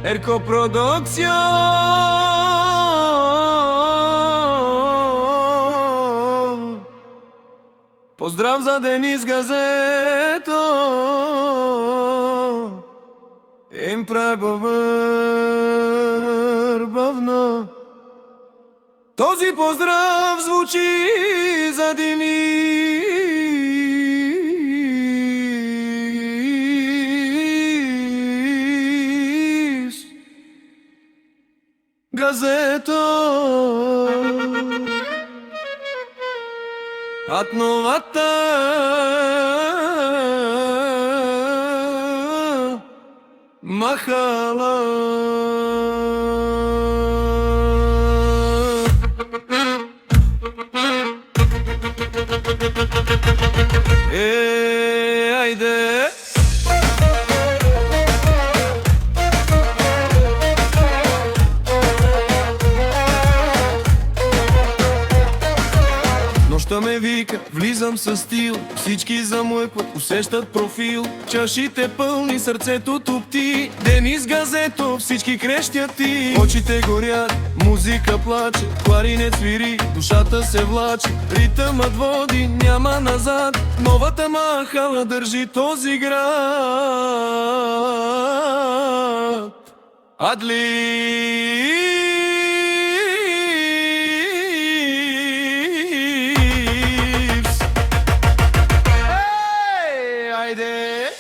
Ерко Продукцион. Поздрав за Денис Газето. Им пребъбър бавно. Този поздрав звучи за Денис Газето. От новата махала. Айде! Нощта ме вика, влизам със стил. Всички замлъкват, усещат профил. Чашите пълни, сърцето топти. Денис Газето, всички крещят ти. Очите горят, музика плаче, кларинет свири, душата се влачи. Ритъмът води, няма назад. Новата махала държи този град.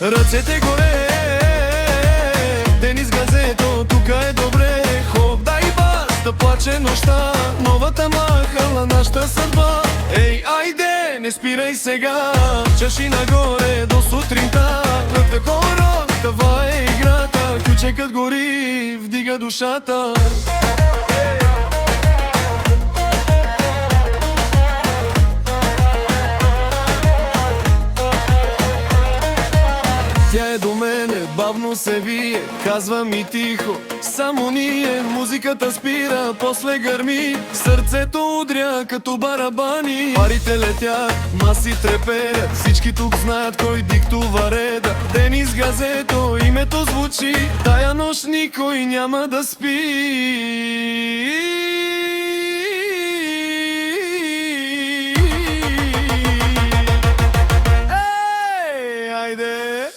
Ръцете горе, Денис Газето, тука е добре. Хоп, дай бас, да плаче нощта. Новата махала, нашата съдба. Ей, айде, не спирай сега. Чаши нагоре до сутринта. На такова, това е играта. Ключекът гори, вдига душата. Тя е до мене, бавно се вие, казва ми тихо, само ние. Музиката спира, после гърми, сърцето удря като барабани. Парите летят, маси треперят, всички тук знаят кой диктува реда. Денис Газето, името звучи, тая нощ никой няма да спи.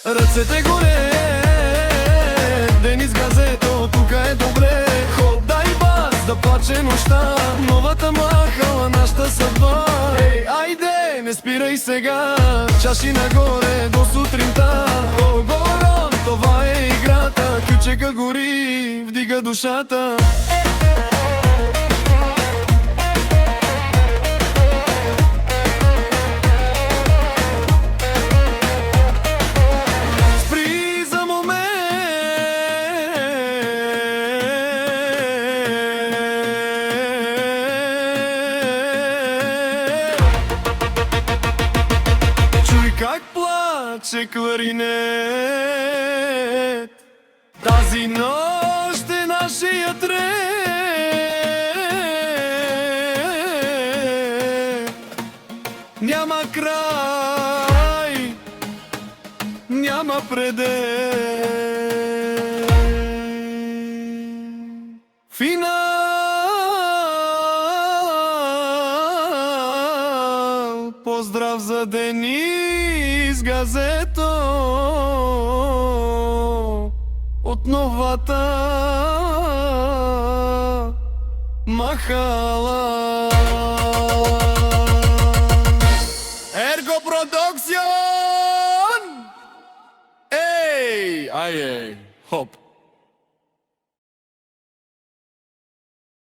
Ръцете горе, Денис Газето, тука е добре. Хоп, дай бас, да плаче нощта. Новата махала, нашата съдба. Ей, айде, не спирай сега. Чаши нагоре до сутринта. Огорон, това е играта. Ключека гори, вдига душата. Как плаче кларинет, тази нощ е нашият ред. Няма край, няма предел. Финал. Поздрав за Денис Газето от новата махала. Ерко Продукцион! Ей, ай, хоп.